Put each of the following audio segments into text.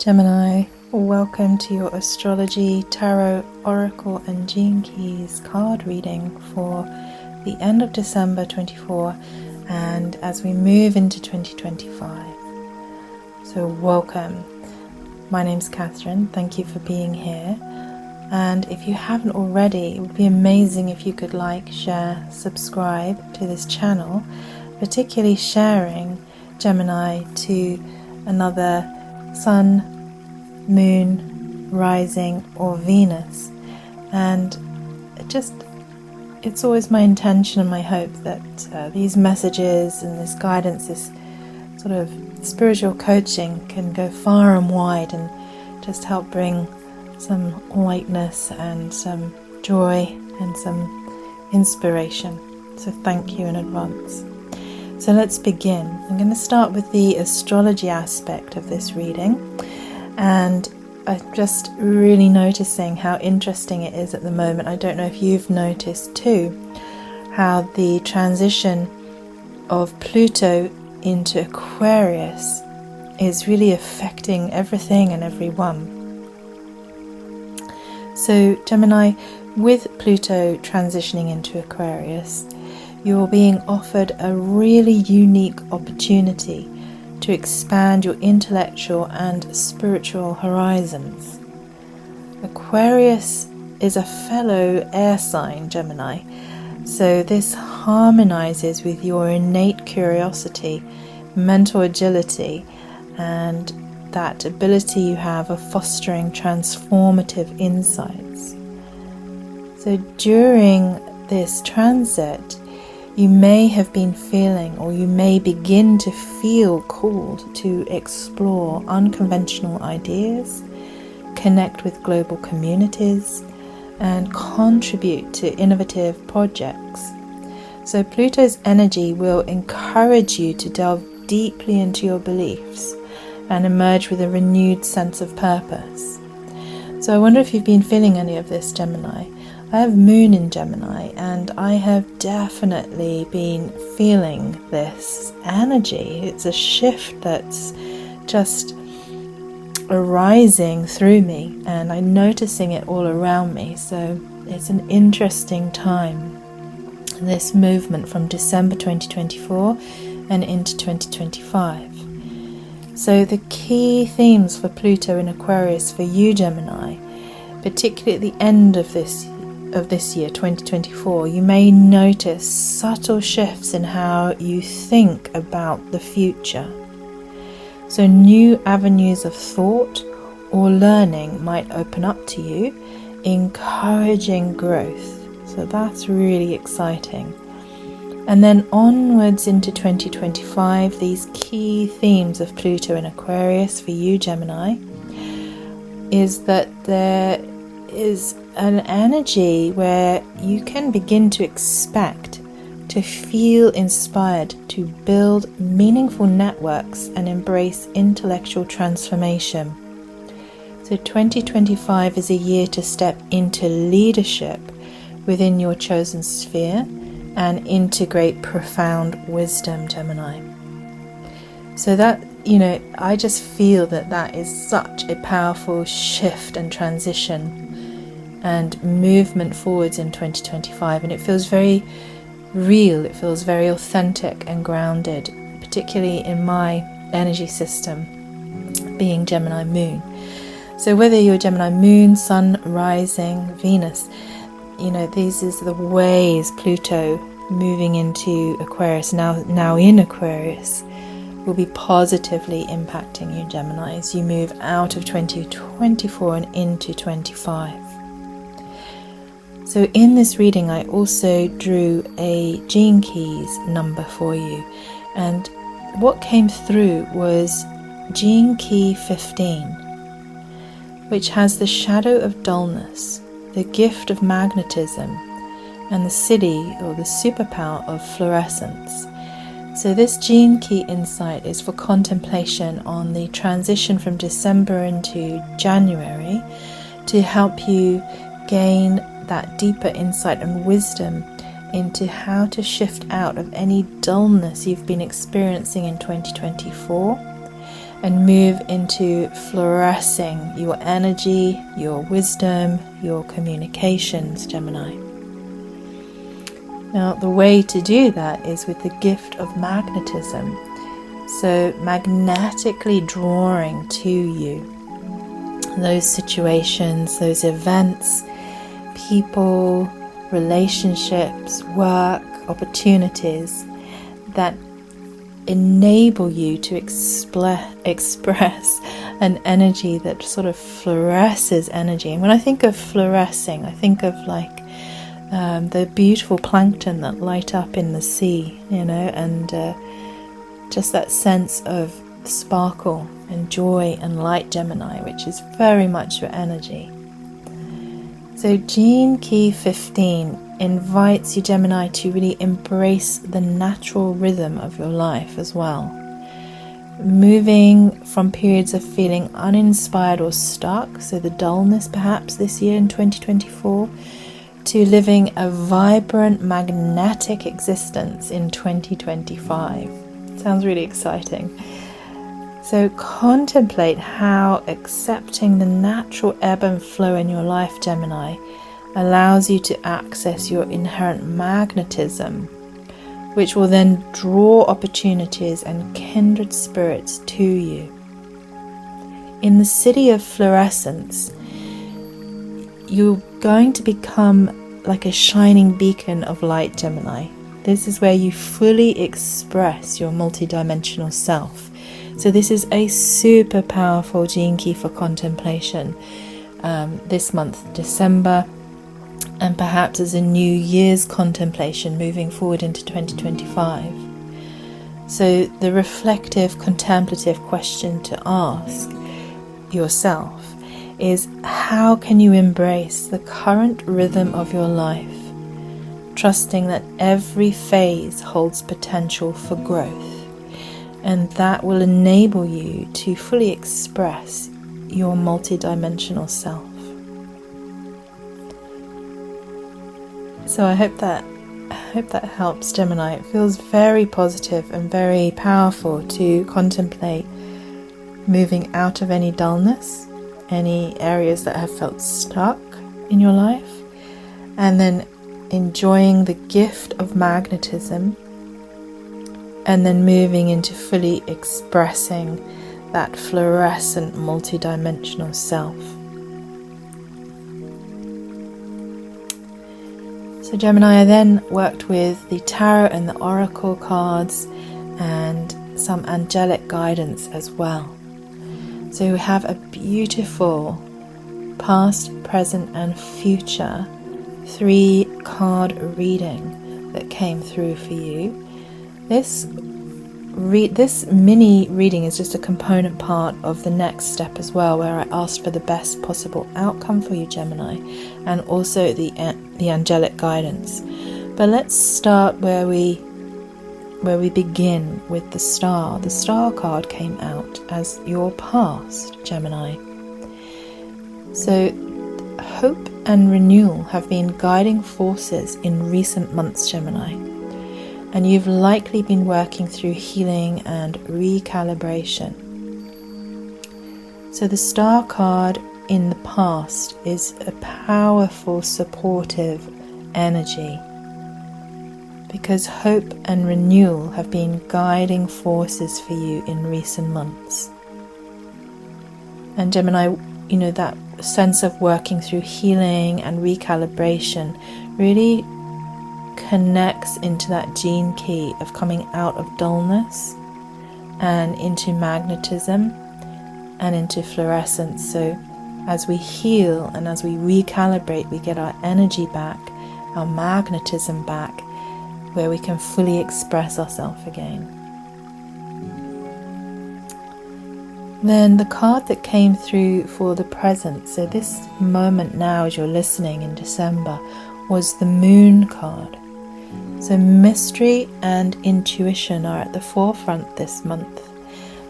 Gemini, welcome to your astrology, tarot, oracle and gene keys card reading for the end of December 24 and as we move into 2025. So welcome. My name's Catherine. Thank you for being here. And if you haven't already, it would be amazing if you could like, share, subscribe to this channel, particularly sharing Gemini to another Sun, Moon, Rising or Venus. And it's always my intention and my hope that these messages and this guidance, this sort of spiritual coaching can go far and wide and just help bring some lightness and some joy and some inspiration. So thank you in advance. So let's begin. I'm going to start with the astrology aspect of this reading, and I'm just really noticing how interesting it is at the moment. I don't know if you've noticed too, how the transition of Pluto into Aquarius is really affecting everything and everyone. So Gemini, with Pluto transitioning into Aquarius, you're being offered a really unique opportunity to expand your intellectual and spiritual horizons. Aquarius is a fellow air sign, Gemini, so this harmonizes with your innate curiosity, mental agility, and that ability you have of fostering transformative insights. So during this transit, you may have been feeling, or you may begin to feel called to explore unconventional ideas, connect with global communities, and contribute to innovative projects. So Pluto's energy will encourage you to delve deeply into your beliefs and emerge with a renewed sense of purpose. So I wonder if you've been feeling any of this, Gemini. I have Moon in Gemini, and I have definitely been feeling this energy. It's a shift that's just arising through me, and I'm noticing it all around me. So it's an interesting time, this movement from December 2024 and into 2025. So the key themes for Pluto in Aquarius for you, Gemini, particularly at the end of this year, 2024, you may notice subtle shifts in how you think about the future. So new avenues of thought or learning might open up to you, encouraging growth. So that's really exciting. And then onwards into 2025, these key themes of Pluto in Aquarius for you, Gemini, is that there is an energy where you can begin to expect to feel inspired to build meaningful networks and embrace intellectual transformation. So 2025 is a year to step into leadership within your chosen sphere and integrate profound wisdom, Gemini. So that, I just feel that is such a powerful shift and transition and movement forwards in 2025, and it feels very real, it feels very authentic and grounded, particularly in my energy system, being Gemini Moon. So whether you're Gemini Moon, Sun, Rising, Venus, these is the ways Pluto moving into Aquarius, now in Aquarius, will be positively impacting you, Gemini, as you move out of 2024 and into 25. So in this reading, I also drew a gene keys number for you, and what came through was gene key 15, which has the shadow of dullness, the gift of magnetism, and the city or the superpower of fluorescence. So this gene key insight is for contemplation on the transition from December into January, to help you gain that deeper insight and wisdom into how to shift out of any dullness you've been experiencing in 2024 and move into flourishing your energy, your wisdom, your communications, Gemini. Now, the way to do that is with the gift of magnetism. So, magnetically drawing to you those situations, those events, people, relationships, work, opportunities that enable you to express an energy that sort of fluoresces energy. And when I think of fluorescing, I think of like the beautiful plankton that light up in the sea, and just that sense of sparkle and joy and light, Gemini, which is very much your energy. So Gene Key 15 invites you, Gemini, to really embrace the natural rhythm of your life as well. Moving from periods of feeling uninspired or stuck, so the dullness perhaps this year in 2024, to living a vibrant, magnetic existence in 2025. Sounds really exciting. So contemplate how accepting the natural ebb and flow in your life, Gemini, allows you to access your inherent magnetism, which will then draw opportunities and kindred spirits to you. In the city of fluorescence, you're going to become like a shining beacon of light, Gemini. This is where you fully express your multidimensional self. So this is a super powerful gene key for contemplation this month, December, and perhaps as a New Year's contemplation moving forward into 2025. So the reflective, contemplative question to ask yourself is, how can you embrace the current rhythm of your life, trusting that every phase holds potential for growth, and that will enable you to fully express your multidimensional self. So I hope that helps, Gemini. It feels very positive and very powerful to contemplate moving out of any dullness, any areas that have felt stuck in your life, and then enjoying the gift of magnetism, and then moving into fully expressing that fluorescent multidimensional self. So Gemini, I then worked with the tarot and the oracle cards and some angelic guidance as well. So we have a beautiful past, present and future 3-card reading that came through for you. This mini reading is just a component part of the next step as well, where I asked for the best possible outcome for you, Gemini, and also the angelic guidance. But let's start where we begin with the star. The star card came out as your past, Gemini. So hope and renewal have been guiding forces in recent months, Gemini. And you've likely been working through healing and recalibration. So the star card in the past is a powerful, supportive energy, because hope and renewal have been guiding forces for you in recent months. And Gemini, that sense of working through healing and recalibration really connects into that gene key of coming out of dullness and into magnetism and into fluorescence. So as we heal and as we recalibrate, we get our energy back, our magnetism back, where we can fully express ourselves again. Then the card that came through for the present, so this moment now as you're listening in December, was the Moon card. So mystery and intuition are at the forefront this month,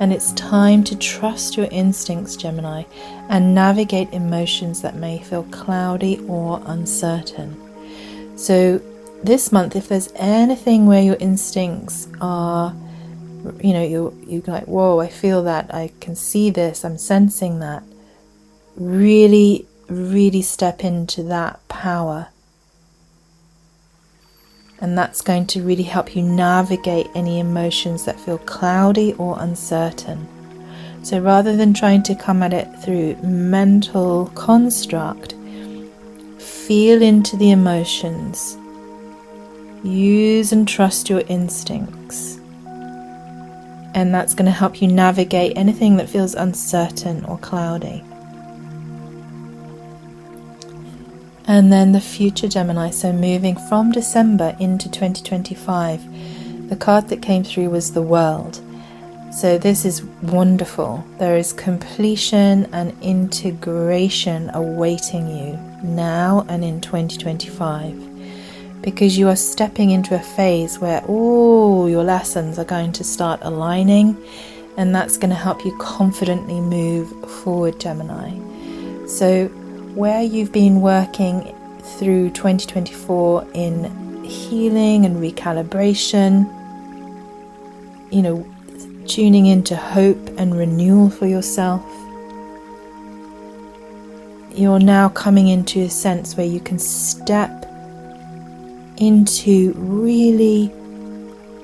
and it's time to trust your instincts, Gemini, and navigate emotions that may feel cloudy or uncertain. So this month, if there's anything where your instincts are you're like, whoa, I feel that, I can see this, I'm sensing that. Really, really step into that power. And that's going to really help you navigate any emotions that feel cloudy or uncertain. So rather than trying to come at it through mental construct, feel into the emotions. Use and trust your instincts. And that's going to help you navigate anything that feels uncertain or cloudy. And then the future Gemini, so moving from December into 2025, the card that came through was the World. So this is wonderful. There is completion and integration awaiting you now and in 2025, because you are stepping into a phase where all your lessons are going to start aligning, and that's going to help you confidently move forward, Gemini. So where you've been working through 2024 in healing and recalibration, tuning into hope and renewal for yourself, you're now coming into a sense where you can step into really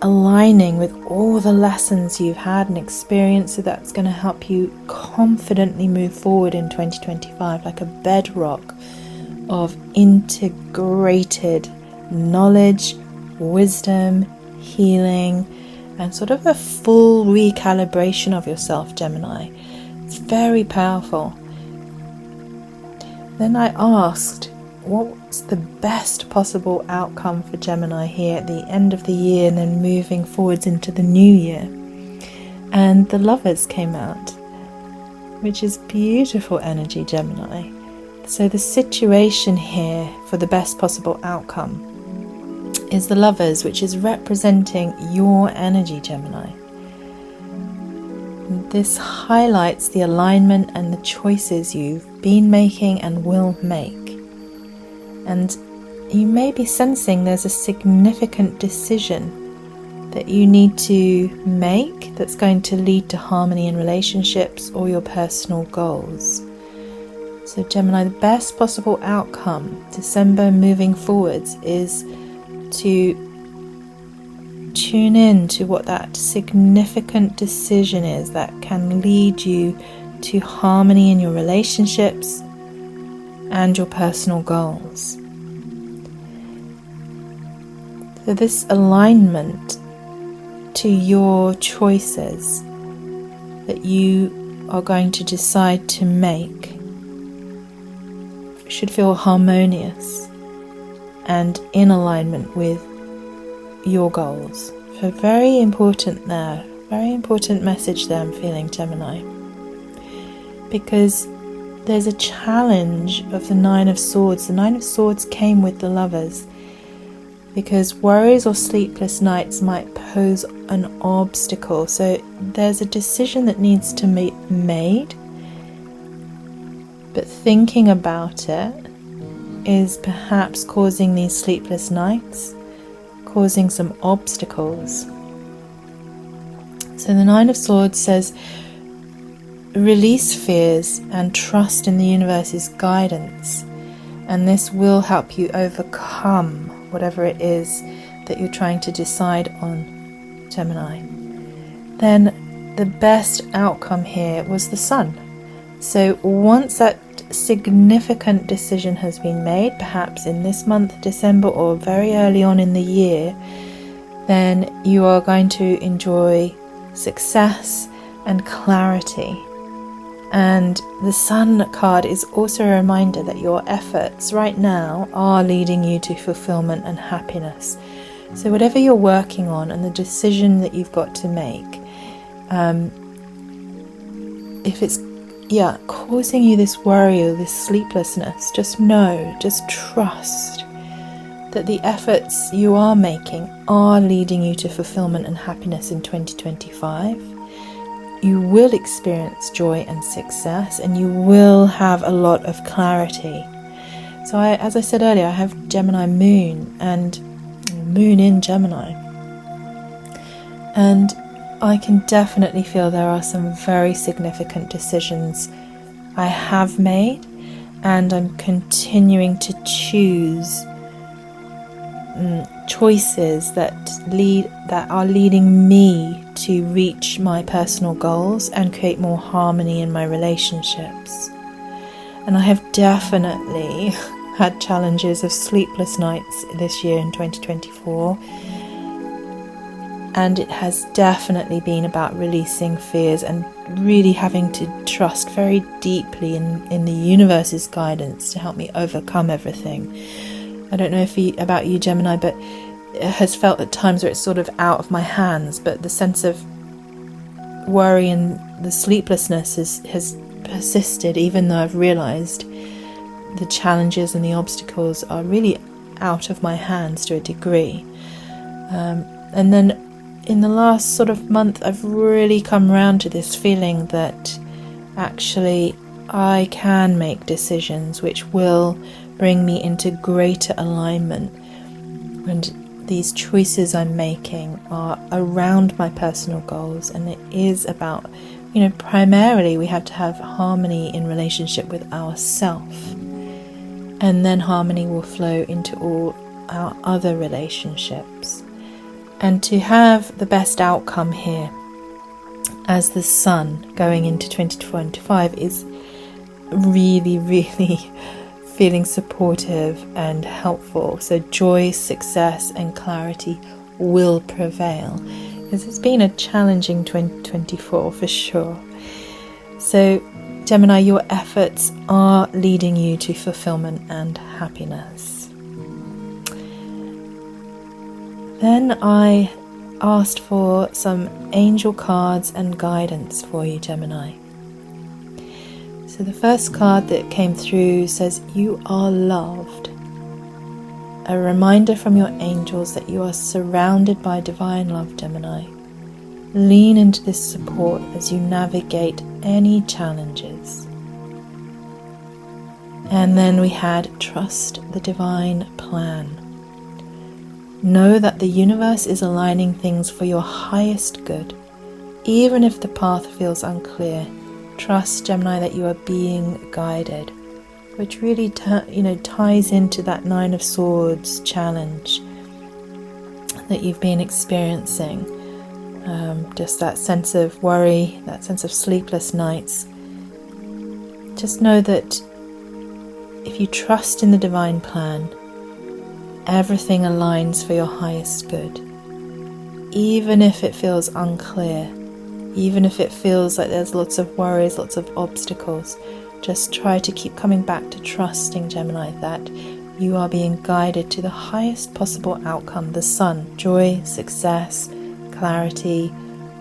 aligning with all the lessons you've had and experienced. So that's going to help you confidently move forward in 2025, like a bedrock of integrated knowledge, wisdom, healing, and sort of a full recalibration of yourself, Gemini. It's very powerful. Then I asked, what's the best possible outcome for Gemini here at the end of the year and then moving forwards into the new year? And the Lovers came out, which is beautiful energy, Gemini. So the situation here for the best possible outcome is the Lovers, which is representing your energy, Gemini. This highlights the alignment and the choices you've been making and will make. And you may be sensing there's a significant decision that you need to make that's going to lead to harmony in relationships or your personal goals. So Gemini, the best possible outcome, December moving forwards, is to tune in to what that significant decision is that can lead you to harmony in your relationships and your personal goals. So this alignment to your choices that you are going to decide to make should feel harmonious and in alignment with your goals. So very important there, very important message there I'm feeling, Gemini, because there's a challenge of the Nine of Swords. The Nine of Swords came with the Lovers because worries or sleepless nights might pose an obstacle. So there's a decision that needs to be made, but thinking about it is perhaps causing these sleepless nights, causing some obstacles. So the Nine of Swords says, release fears and trust in the universe's guidance, and this will help you overcome whatever it is that you're trying to decide on, Gemini. Then the best outcome here was the Sun. So once that significant decision has been made, perhaps in this month, December, or very early on in the year, then you are going to enjoy success and clarity. And the Sun card is also a reminder that your efforts right now are leading you to fulfillment and happiness. So whatever you're working on and the decision that you've got to make, if it's causing you this worry or this sleeplessness, just trust that the efforts you are making are leading you to fulfillment and happiness in 2025. You will experience joy and success, and you will have a lot of clarity. So as I said earlier, I have Gemini Moon and Moon in Gemini. And I can definitely feel there are some very significant decisions I have made, and I'm continuing to choose choices that are leading me to reach my personal goals and create more harmony in my relationships. And I have definitely had challenges of sleepless nights this year in 2024, and it has definitely been about releasing fears and really having to trust very deeply in the universe's guidance to help me overcome everything. I don't know about you, Gemini, but it has felt at times where it's sort of out of my hands, but the sense of worry and the sleeplessness has persisted, even though I've realised the challenges and the obstacles are really out of my hands to a degree. And then in the last sort of month, I've really come around to this feeling that actually I can make decisions which will bring me into greater alignment, and these choices I'm making are around my personal goals, and it is about, primarily we have to have harmony in relationship with ourselves, and then harmony will flow into all our other relationships. And to have the best outcome here as the sun going into 2025 is really, really feeling supportive and helpful. So joy, success and clarity will prevail, because it's been a challenging 2024 for sure. So Gemini, your efforts are leading you to fulfillment and happiness. Then I asked for some angel cards and guidance for you, Gemini. So the first card that came through says, you are loved. A reminder from your angels that you are surrounded by divine love, Gemini. Lean into this support as you navigate any challenges. And then we had trust the divine plan. Know that the universe is aligning things for your highest good, even if the path feels unclear. Trust, Gemini, that you are being guided, which really ties into that Nine of Swords challenge that you've been experiencing. Just that sense of worry, that sense of sleepless nights. Just know that if you trust in the divine plan, everything aligns for your highest good. Even if it feels unclear, even if it feels like there's lots of worries, lots of obstacles, just try to keep coming back to trusting, Gemini, that you are being guided to the highest possible outcome, the sun, joy, success, clarity,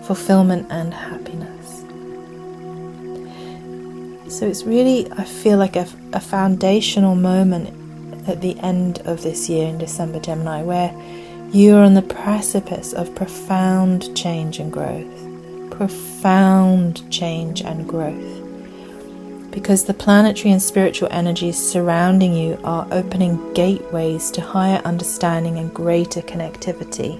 fulfillment and happiness. So it's really, I feel like a foundational moment at the end of this year in December, Gemini, where you are on the precipice of profound change and growth. Profound change and growth. Because the planetary and spiritual energies surrounding you are opening gateways to higher understanding and greater connectivity.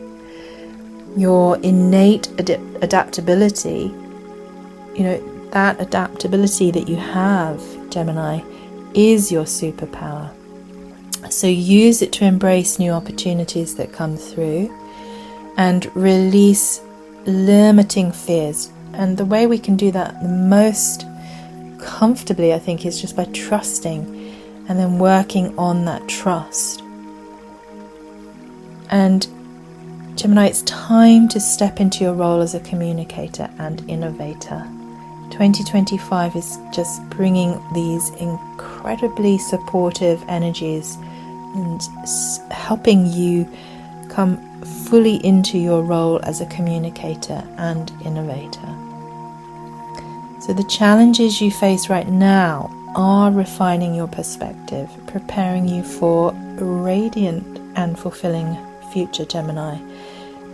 Your innate adaptability, that adaptability that you have, Gemini, is your superpower. So use it to embrace new opportunities that come through and release limiting fears. And the way we can do that the most comfortably, I think, is just by trusting and then working on that trust. And Gemini, it's time to step into your role as a communicator and innovator. 2025 is just bringing these incredibly supportive energies and helping you come fully into your role as a communicator and innovator. So the challenges you face right now are refining your perspective, preparing you for a radiant and fulfilling future, Gemini,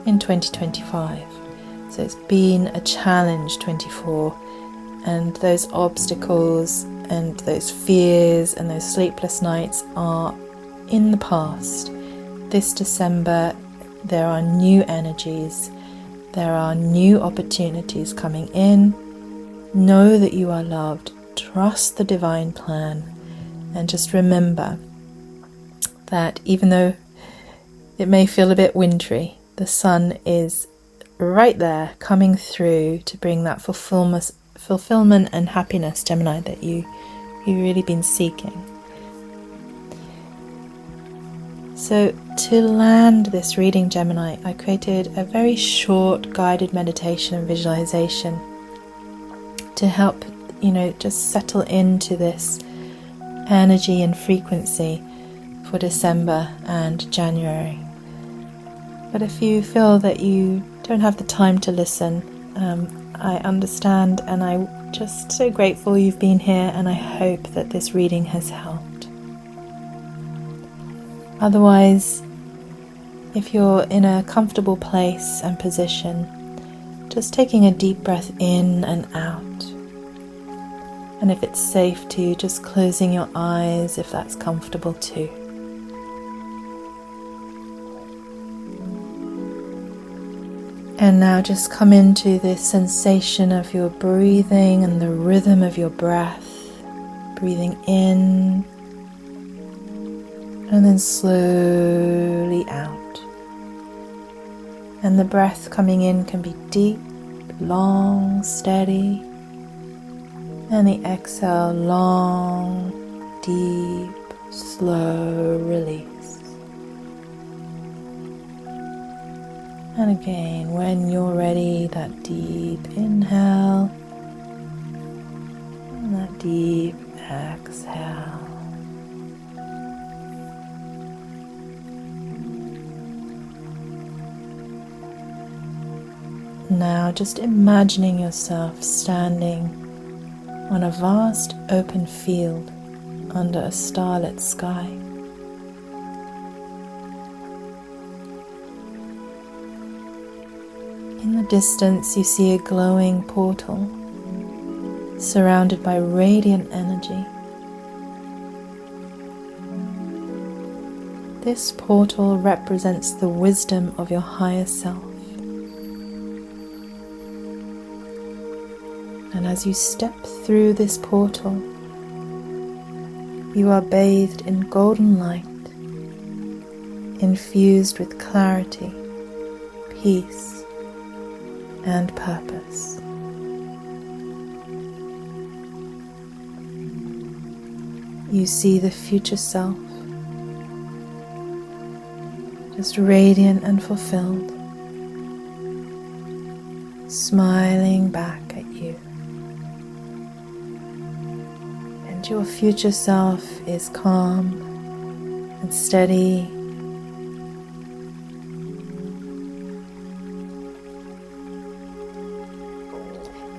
in 2025. So it's been a challenge, 24, and those obstacles and those fears and those sleepless nights are in the past. This December there are new energies There are new opportunities coming in. Know that you are loved. Trust the divine plan. And just remember that even though it may feel a bit wintry, the sun is right there coming through to bring that fulfillment and happiness, Gemini, that you've really been seeking. So to land this reading, Gemini, I created a very short guided meditation and visualization to help, just settle into this energy and frequency for December and January. But if you feel that you don't have the time to listen, I understand, and I'm just so grateful you've been here, and I hope that this reading has helped. Otherwise, if you're in a comfortable place and position, just taking a deep breath in and out. And if it's safe to, just closing your eyes if that's comfortable too. And now just come into this sensation of your breathing and the rhythm of your breath. Breathing in and then slowly out. And the breath coming in can be deep, long, steady. And the exhale, long, deep, slow release. And again, when you're ready, that deep inhale and that deep exhale. Now just imagining yourself standing on a vast open field under a starlit sky. In the distance you see a glowing portal surrounded by radiant energy. This portal represents the wisdom of your higher self. And as you step through this portal, you are bathed in golden light, infused with clarity, peace, and purpose. You see the future self, just radiant and fulfilled, smiling back at you. And your future self is calm and steady.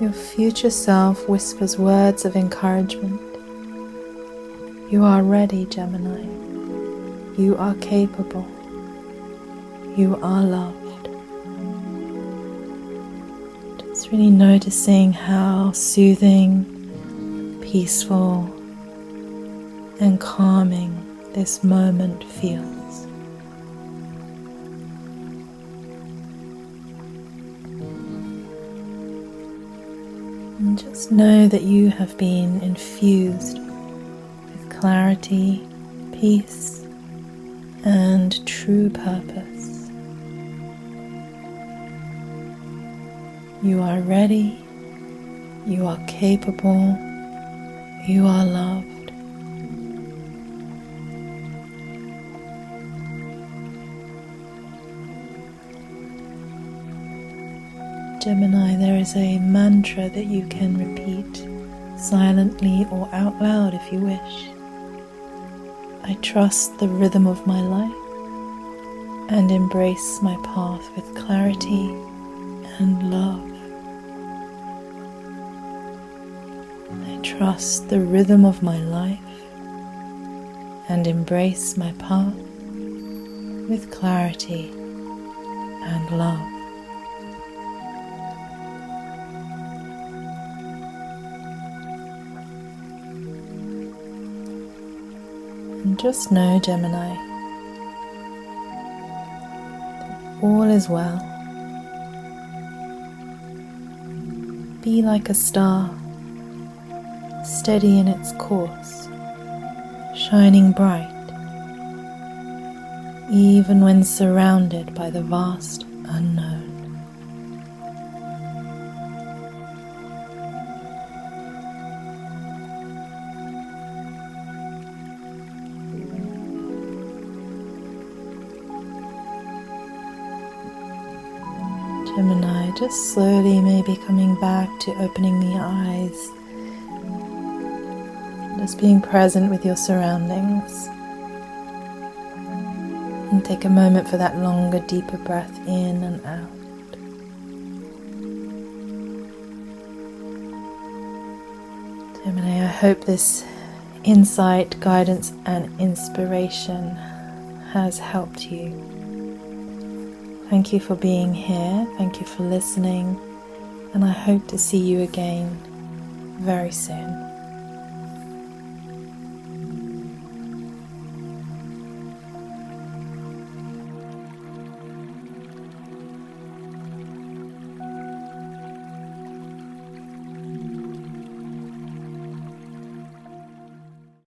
Your future self whispers words of encouragement. You are ready, Gemini. You are capable. You are loved. Just really noticing how soothing, peaceful, and calming this moment feels. And just know that you have been infused with clarity, peace, and true purpose. You are ready, you are capable, you are loved. Gemini, there is a mantra that you can repeat silently or out loud if you wish. I trust the rhythm of my life and embrace my path with clarity and love. I trust the rhythm of my life and embrace my path with clarity and love. And just know, Gemini, that all is well. be like a star, steady in its course, shining bright, even when surrounded by the vast unknown. Gemini, just slowly maybe coming back to opening the eyes, just being present with your surroundings. And take a moment for that longer, deeper breath in and out. Gemini, I hope this insight, guidance and inspiration has helped you. Thank you for being here, thank you for listening, and I hope to see you again very soon.